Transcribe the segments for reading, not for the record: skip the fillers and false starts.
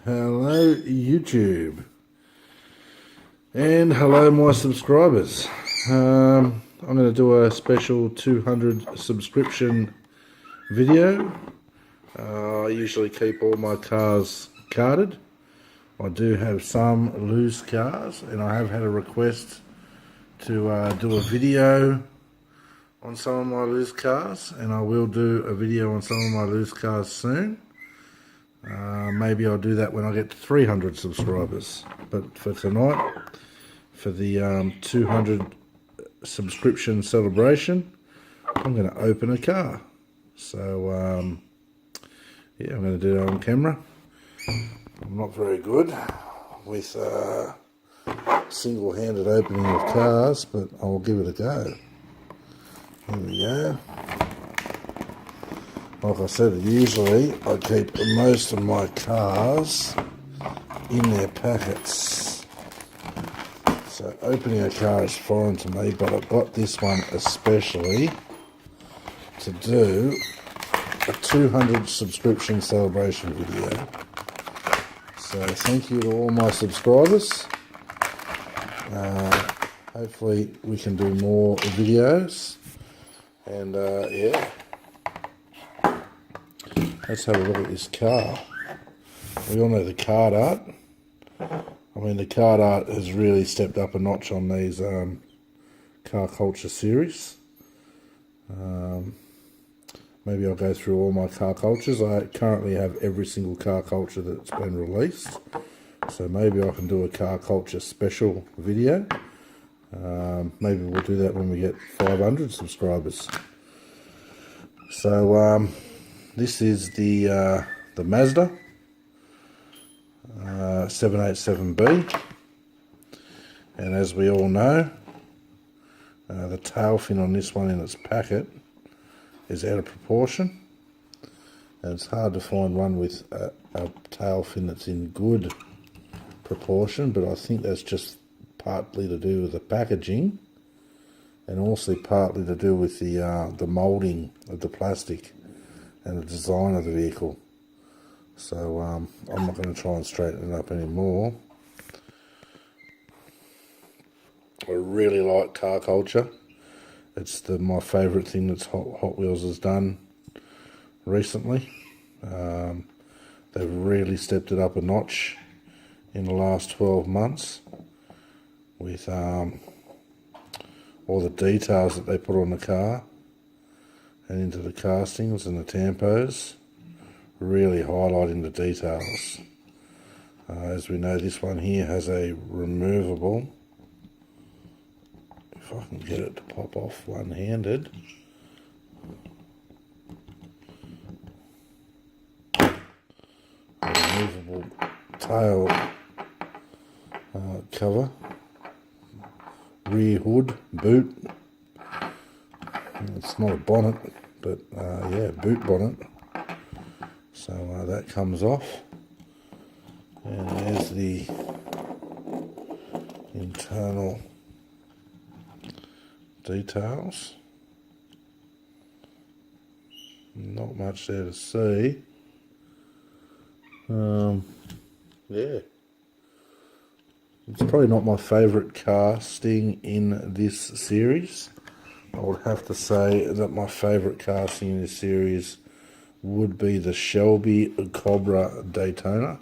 Hello YouTube, and hello my subscribers. I'm going to do a special 200 subscription video. I usually keep all my cars carded. I do have some loose cars, and I have had a request to do a video on some of my loose cars, and I will do a video on some of my loose cars soon. Maybe I'll do that when I get to 300 subscribers. But for tonight, for the 200 subscription celebration, I'm going to open a car. So, yeah, I'm going to do it on camera. I'm not very good with single-handed opening of cars, but I'll give it a go. Here we go. Like I said, usually I keep most of my cars in their packets. So opening a car is foreign to me, but I've got this one especially to do a 200 subscription celebration video. So thank you to all my subscribers. Hopefully we can do more videos. And yeah. Let's have a look at this car. We all know the card art. I mean, the card art has really stepped up a notch on these car culture series. Maybe I'll go through all my car cultures. I currently have every single car culture that's been released. So maybe I can do a car culture special video. Maybe we'll do that when we get 500 subscribers. So, this is the Mazda 787B, and as we all know, the tail fin on this one in its packet is out of proportion, and it's hard to find one with a tail fin that's in good proportion, but I think that's just partly to do with the packaging and also partly to do with the moulding of the plastic and the design of the vehicle. So I'm not going to try and straighten it up anymore. I really like car culture. It's my favourite thing that Hot Wheels has done recently. They've really stepped it up a notch in the last 12 months with all the details that they put on the car and into the castings and the tampos, really highlighting the details. As we know, this one here has a removable, if I can get it to pop off one-handed, removable tail cover, rear hood, boot. It's not a bonnet, but yeah, boot bonnet. So that comes off, and there's the internal details. Not much there to see. Yeah, it's probably not my favourite casting in this series. I would have to say that my favourite casting in this series would be the Shelby Cobra Daytona.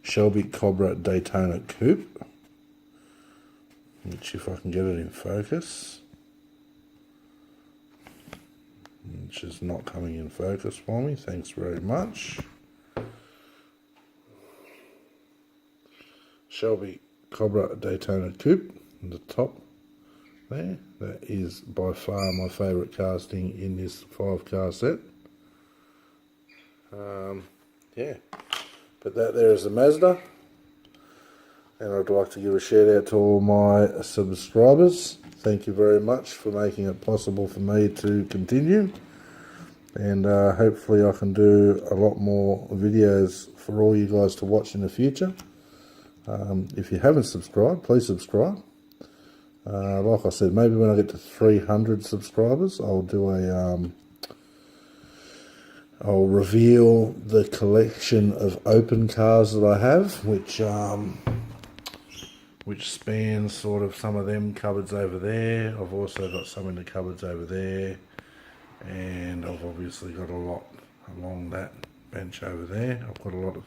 Shelby Cobra Daytona Coupe, which, if I can get it in focus, which is not coming in focus for me, thanks very much. Shelby Cobra Daytona Coupe. The top there, that is by far my favourite casting in this 5-car set. Yeah, but that there is the Mazda, and I'd like to give a shout out to all my subscribers. Thank you very much for making it possible for me to continue, and hopefully I can do a lot more videos for all you guys to watch in the future. If you haven't subscribed, please subscribe. Like I said, maybe when I get to 300 subscribers, I'll do I'll reveal the collection of open cars that I have, which spans sort of some of them cupboards over there. I've also got some in the cupboards over there, and I've obviously got a lot along that bench over there. I've got a lot of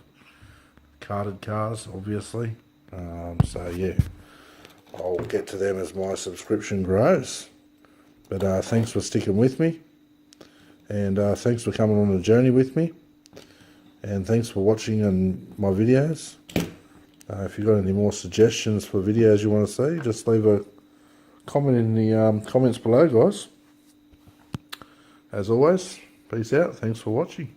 carded cars, obviously. So yeah, I'll get to them as my subscription grows. But thanks for sticking with me, and thanks for coming on the journey with me, and thanks for watching my videos. If you've got any more suggestions for videos you want to see, just leave a comment in the comments below, guys. As always, peace out. Thanks for watching.